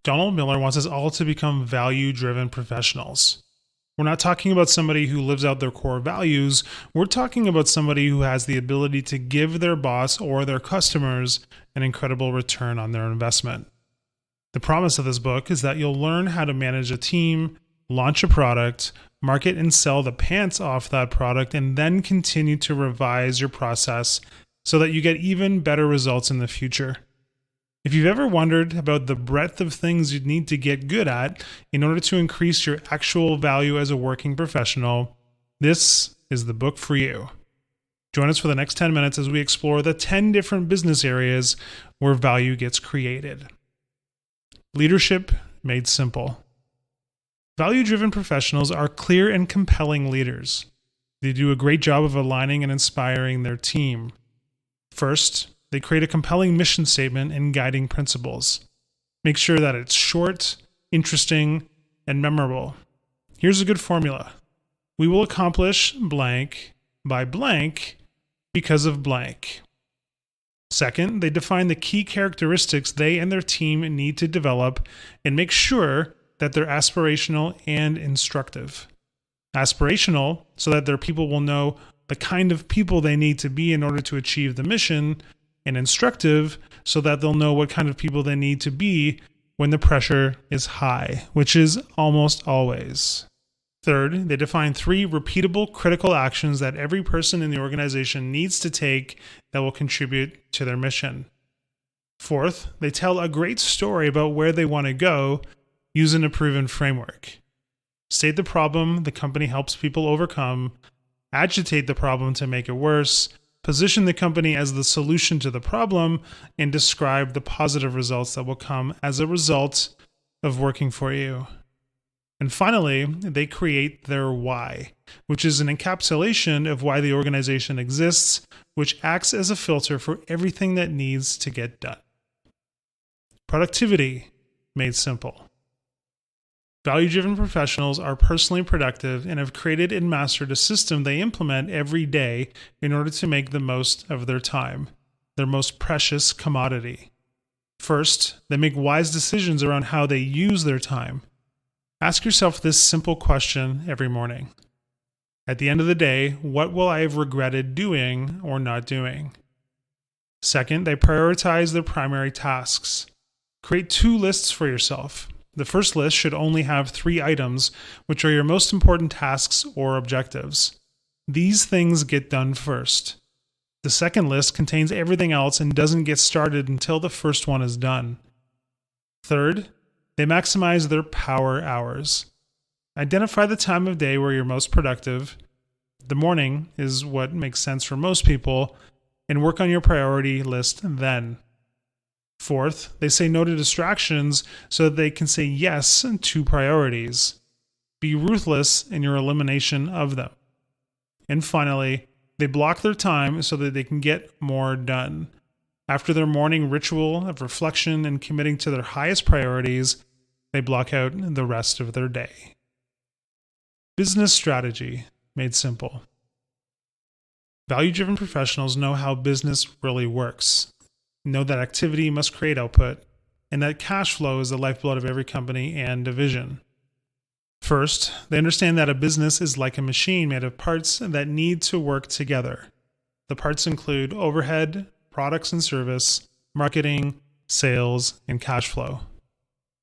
Donald Miller wants us all to become value-driven professionals. We're not talking about somebody who lives out their core values. We're talking about somebody who has the ability to give their boss or their customers an incredible return on their investment. The promise of this book is that you'll learn how to manage a team, launch a product, market and sell the pants off that product, and then continue to revise your process so that you get even better results in the future. If you've ever wondered about the breadth of things you'd need to get good at in order to increase your actual value as a working professional, this is the book for you. Join us for the next 10 minutes as we explore the 10 different business areas where value gets created. Leadership made simple. Value-driven professionals are clear and compelling leaders. They do a great job of aligning and inspiring their team. First, they create a compelling mission statement and guiding principles. Make sure that it's short, interesting, and memorable. Here's a good formula. We will accomplish blank by blank because of blank. Second, they define the key characteristics they and their team need to develop and make sure that they're aspirational and instructive. Aspirational, so that their people will know the kind of people they need to be in order to achieve the mission, and instructive, so that they'll know what kind of people they need to be when the pressure is high, which is almost always. Third, they define 3 repeatable critical actions that every person in the organization needs to take that will contribute to their mission. Fourth, they tell a great story about where they want to go using a proven framework. State the problem the company helps people overcome, agitate the problem to make it worse, position the company as the solution to the problem, and describe the positive results that will come as a result of working for you. And finally, they create their why, which is an encapsulation of why the organization exists, which acts as a filter for everything that needs to get done. Productivity made simple. Value-driven professionals are personally productive and have created and mastered a system they implement every day in order to make the most of their time, their most precious commodity. First, they make wise decisions around how they use their time. Ask yourself this simple question every morning. At the end of the day, what will I have regretted doing or not doing? Second, they prioritize their primary tasks. Create 2 lists for yourself. The first list should only have 3 items, which are your most important tasks or objectives. These things get done first. The second list contains everything else and doesn't get started until the first one is done. Third, they maximize their power hours. Identify the time of day where you're most productive. The morning is what makes sense for most people, and work on your priority list then. Fourth, they say no to distractions so that they can say yes to priorities. Be ruthless in your elimination of them. And finally, they block their time so that they can get more done. After their morning ritual of reflection and committing to their highest priorities, they block out the rest of their day. Business strategy made simple. Value-driven professionals know how business really works. Know that activity must create output, and that cash flow is the lifeblood of every company and division. First, they understand that a business is like a machine made of parts that need to work together. The parts include overhead, products and service, marketing, sales, and cash flow.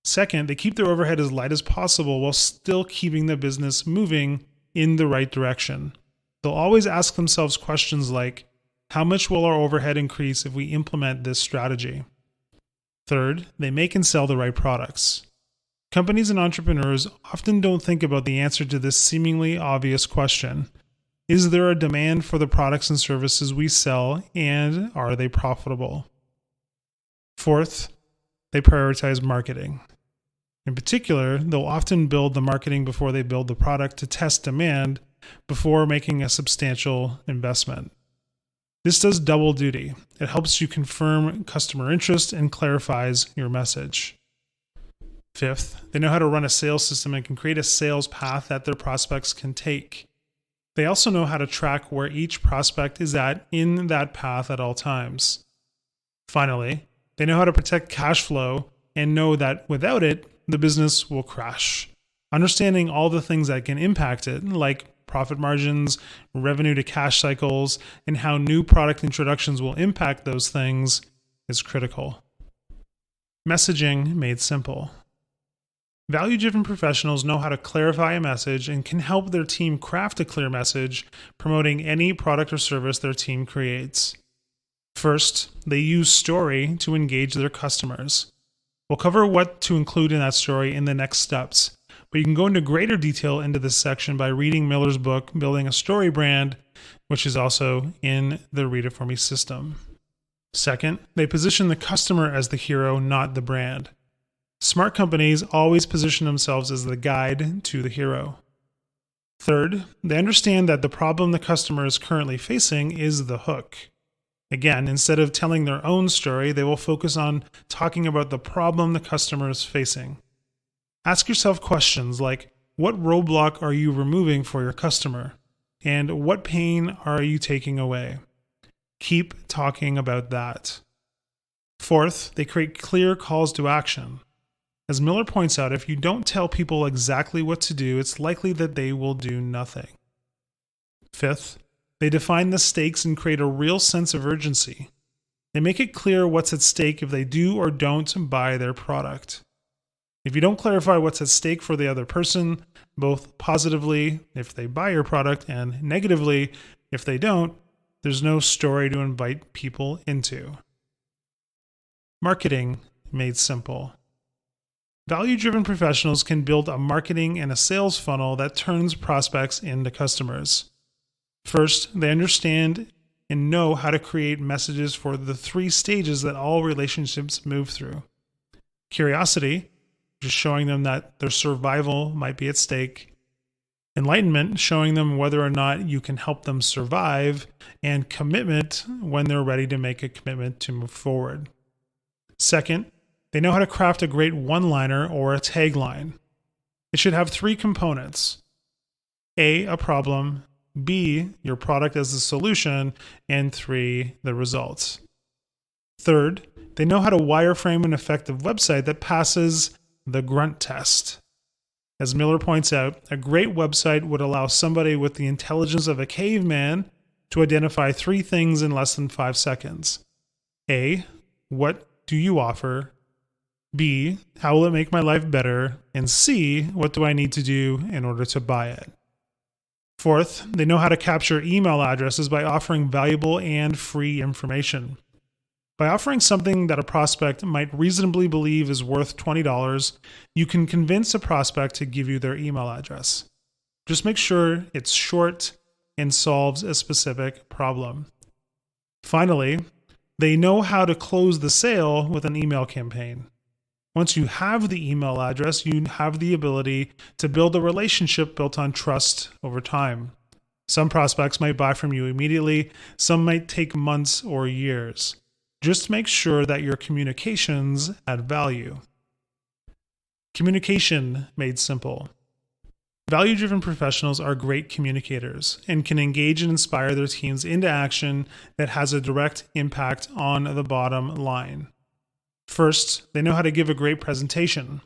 Second, they keep their overhead as light as possible while still keeping the business moving in the right direction. They'll always ask themselves questions like, how much will our overhead increase if we implement this strategy? Third, they make and sell the right products. Companies and entrepreneurs often don't think about the answer to this seemingly obvious question. Is there a demand for the products and services we sell, and are they profitable? Fourth, they prioritize marketing. In particular, they'll often build the marketing before they build the product to test demand before making a substantial investment. This does double duty. It helps you confirm customer interest and clarifies your message. Fifth, they know how to run a sales system and can create a sales path that their prospects can take. They also know how to track where each prospect is at in that path at all times. Finally, they know how to protect cash flow and know that without it, the business will crash. Understanding all the things that can impact it, like profit margins, revenue to cash cycles, and how new product introductions will impact those things is critical. Messaging made simple. Value-driven professionals know how to clarify a message and can help their team craft a clear message promoting any product or service their team creates. First, they use story to engage their customers. We'll cover what to include in that story in the next steps, but you can go into greater detail into this section by reading Miller's book, Building a Story Brand, which is also in the Read It For Me system. Second, they position the customer as the hero, not the brand. Smart companies always position themselves as the guide to the hero. Third, they understand that the problem the customer is currently facing is the hook. Again, instead of telling their own story, they will focus on talking about the problem the customer is facing. Ask yourself questions like, what roadblock are you removing for your customer? And what pain are you taking away? Keep talking about that. Fourth, they create clear calls to action. As Miller points out, if you don't tell people exactly what to do, it's likely that they will do nothing. Fifth, they define the stakes and create a real sense of urgency. They make it clear what's at stake if they do or don't buy their product. If you don't clarify what's at stake for the other person, both positively if they buy your product and negatively if they don't, there's no story to invite people into. Marketing made simple. Value-driven professionals can build a marketing and a sales funnel that turns prospects into customers. First, they understand and know how to create messages for the 3 stages that all relationships move through. Curiosity, just showing them that their survival might be at stake. Enlightenment, showing them whether or not you can help them survive. And commitment, when they're ready to make a commitment to move forward. Second, they know how to craft a great one-liner or a tagline. It should have 3 components. A problem. B, your product as the solution. And 3, the results. Third, they know how to wireframe an effective website that passes the grunt test. As Miller points out, a great website would allow somebody with the intelligence of a caveman to identify 3 things in less than 5 seconds. A, what do you offer? B, how will it make my life better? And C, what do I need to do in order to buy it? Fourth, they know how to capture email addresses by offering valuable and free information. By offering something that a prospect might reasonably believe is worth $20, you can convince a prospect to give you their email address. Just make sure it's short and solves a specific problem. Finally, they know how to close the sale with an email campaign. Once you have the email address, you have the ability to build a relationship built on trust over time. Some prospects might buy from you immediately, some might take months or years. Just make sure that your communications add value. Communication made simple. Value-driven professionals are great communicators and can engage and inspire their teams into action that has a direct impact on the bottom line. First, they know how to give a great presentation.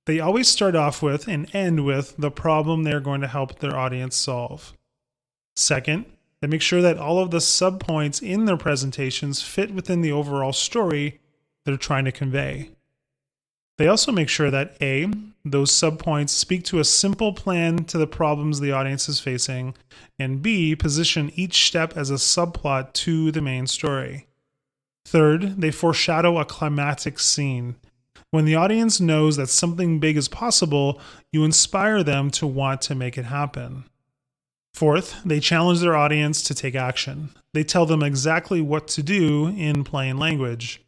They always start off with and end with the problem they're going to help their audience solve. Second, they make sure that all of the subpoints in their presentations fit within the overall story they're trying to convey. They also make sure that A, those subpoints speak to a simple plan to the problems the audience is facing, and B, position each step as a subplot to the main story. Third, they foreshadow a climactic scene. When the audience knows that something big is possible, you inspire them to want to make it happen. Fourth, they challenge their audience to take action. They tell them exactly what to do in plain language.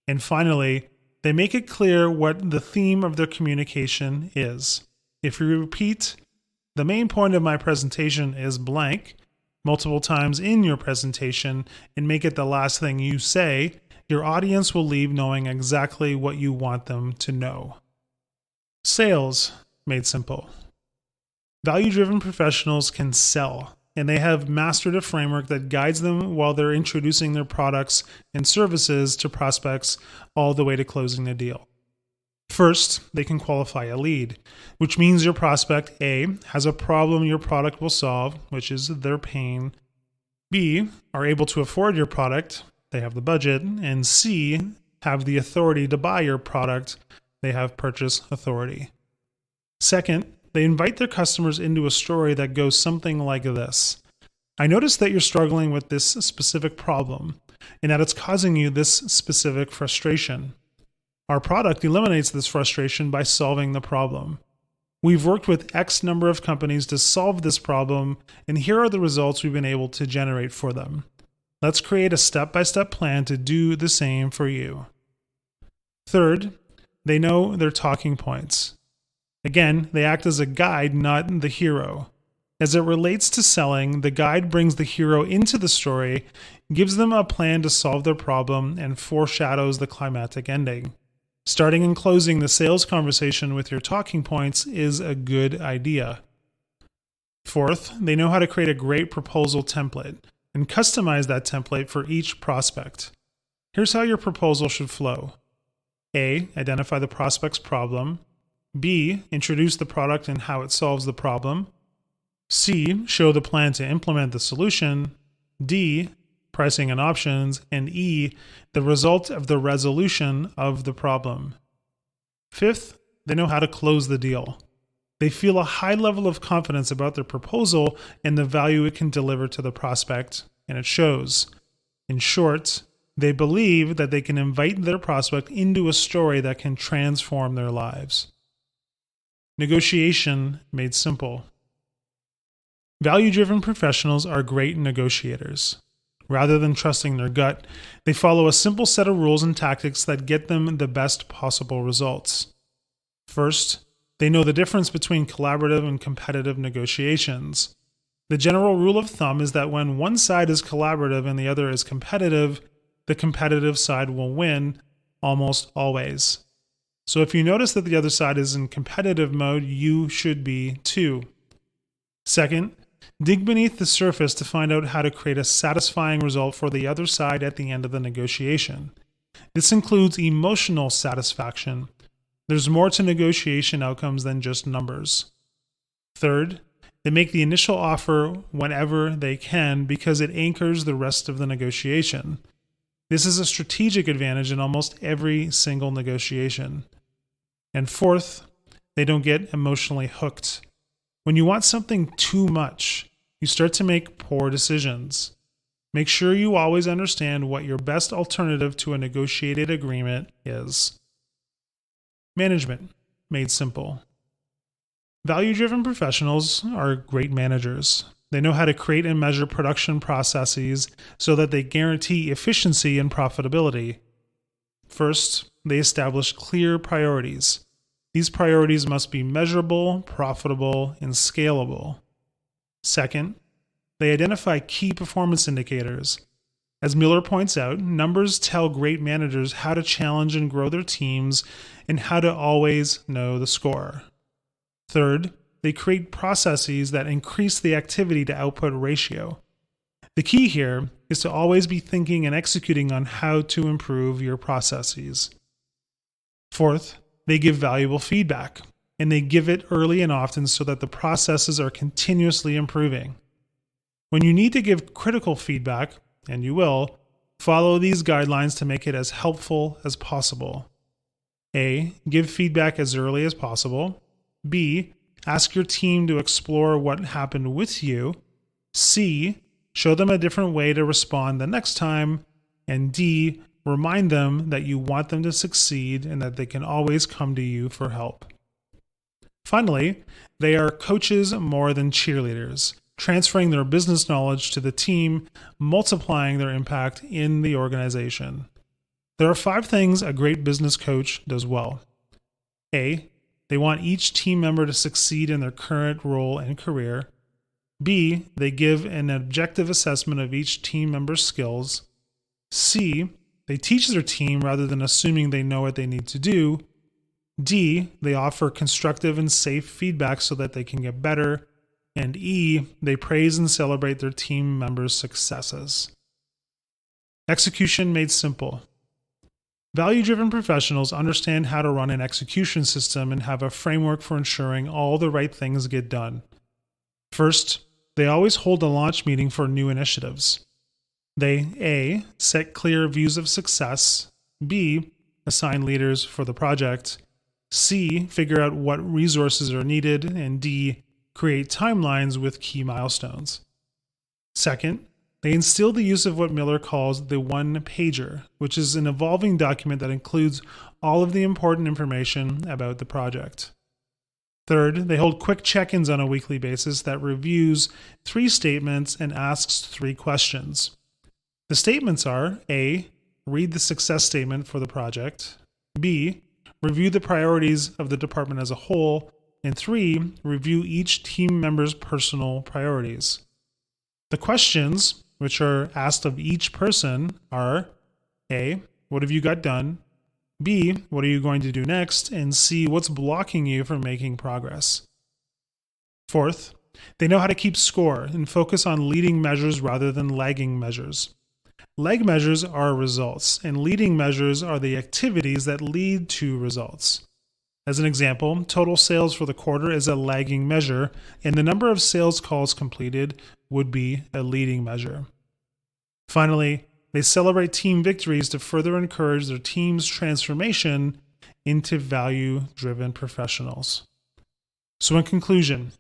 And finally, they make it clear what the theme of their communication is. If you repeat, the main point of my presentation is blank, multiple times in your presentation and make it the last thing you say, your audience will leave knowing exactly what you want them to know. Sales made simple. Value-driven professionals can sell, and they have mastered a framework that guides them while they're introducing their products and services to prospects all the way to closing the deal. First, they can qualify a lead, which means your prospect A has a problem your product will solve, which is their pain. B are able to afford your product, they have the budget, and C have the authority to buy your product, they have purchase authority. Second, they invite their customers into a story that goes something like this. I noticed that you're struggling with this specific problem and that it's causing you this specific frustration. Our product eliminates this frustration by solving the problem. We've worked with X number of companies to solve this problem, and here are the results we've been able to generate for them. Let's create a step-by-step plan to do the same for you. Third, they know their talking points. Again, they act as a guide, not the hero. As it relates to selling, the guide brings the hero into the story, gives them a plan to solve their problem, and foreshadows the climactic ending. Starting and closing the sales conversation with your talking points is a good idea. Fourth, they know how to create a great proposal template and customize that template for each prospect. Here's how your proposal should flow. A, identify the prospect's problem. B, introduce the product and how it solves the problem. C, show the plan to implement the solution. D, pricing and options. And E, the result of the resolution of the problem. Fifth, they know how to close the deal. They feel a high level of confidence about their proposal and the value it can deliver to the prospect, and it shows. In short, they believe that they can invite their prospect into a story that can transform their lives. Negotiation made simple. Value-driven professionals are great negotiators. Rather than trusting their gut, they follow a simple set of rules and tactics that get them the best possible results. First, they know the difference between collaborative and competitive negotiations. The general rule of thumb is that when one side is collaborative and the other is competitive, the competitive side will win almost always. So if you notice that the other side is in competitive mode, you should be too. Second, dig beneath the surface to find out how to create a satisfying result for the other side at the end of the negotiation. This includes emotional satisfaction. There's more to negotiation outcomes than just numbers. Third, they make the initial offer whenever they can because it anchors the rest of the negotiation. This is a strategic advantage in almost every single negotiation. And fourth, they don't get emotionally hooked. When you want something too much, you start to make poor decisions. Make sure you always understand what your best alternative to a negotiated agreement is. Management made simple. Value-driven professionals are great managers. They know how to create and measure production processes so that they guarantee efficiency and profitability. First, they establish clear priorities. These priorities must be measurable, profitable, and scalable. Second, they identify key performance indicators. As Miller points out, numbers tell great managers how to challenge and grow their teams and how to always know the score. Third, they create processes that increase the activity to output ratio. The key here is to always be thinking and executing on how to improve your processes. Fourth, they give valuable feedback, and they give it early and often so that the processes are continuously improving. When you need to give critical feedback, and you will, follow these guidelines to make it as helpful as possible. A, give feedback as early as possible. B, ask your team to explore what happened with you. C, show them a different way to respond the next time. And D, remind them that you want them to succeed and that they can always come to you for help. Finally, they are coaches more than cheerleaders, transferring their business knowledge to the team, multiplying their impact in the organization. There are 5 things a great business coach does well. A, they want each team member to succeed in their current role and career. B, they give an objective assessment of each team member's skills. C, they teach their team rather than assuming they know what they need to do. D, they offer constructive and safe feedback so that they can get better. And E, they praise and celebrate their team members' successes. Execution made simple. Value-driven professionals understand how to run an execution system and have a framework for ensuring all the right things get done. First, they always hold a launch meeting for new initiatives. They A. set clear views of success, B. assign leaders for the project, C. figure out what resources are needed, and D. create timelines with key milestones. Second, they instill the use of what Miller calls the one-pager, which is an evolving document that includes all of the important information about the project. Third, they hold quick check-ins on a weekly basis that reviews 3 statements and asks 3 questions. The statements are A. read the success statement for the project, B. review the priorities of the department as a whole, and 3. review each team member's personal priorities. The questions, which are asked of each person, are A. what have you got done? B. what are you going to do next? And C. what's blocking you from making progress? Fourth, they know how to keep score and focus on leading measures rather than lagging measures. Lag measures are results, and leading measures are the activities that lead to results. As an example, total sales for the quarter is a lagging measure, and the number of sales calls completed would be a leading measure. Finally, they celebrate team victories to further encourage their team's transformation into value-driven professionals. So in conclusion,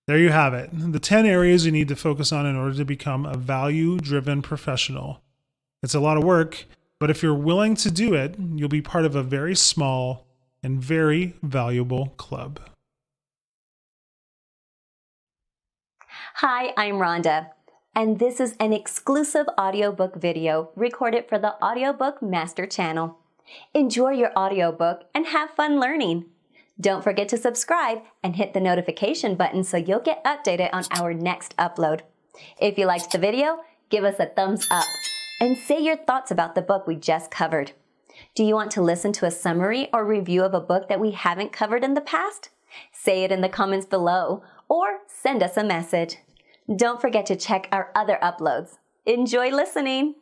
there you have it, the 10 areas you need to focus on in order to become a value-driven professional. It's a lot of work, but if you're willing to do it, you'll be part of a very small and very valuable club. Hi, I'm Rhonda, and this is an exclusive audiobook video recorded for the Audiobook Master Channel. Enjoy your audiobook and have fun learning. Don't forget to subscribe and hit the notification button so you'll get updated on our next upload. If you liked the video, give us a thumbs up and say your thoughts about the book we just covered. Do you want to listen to a summary or review of a book that we haven't covered in the past? Say it in the comments below or send us a message. Don't forget to check our other uploads. Enjoy listening!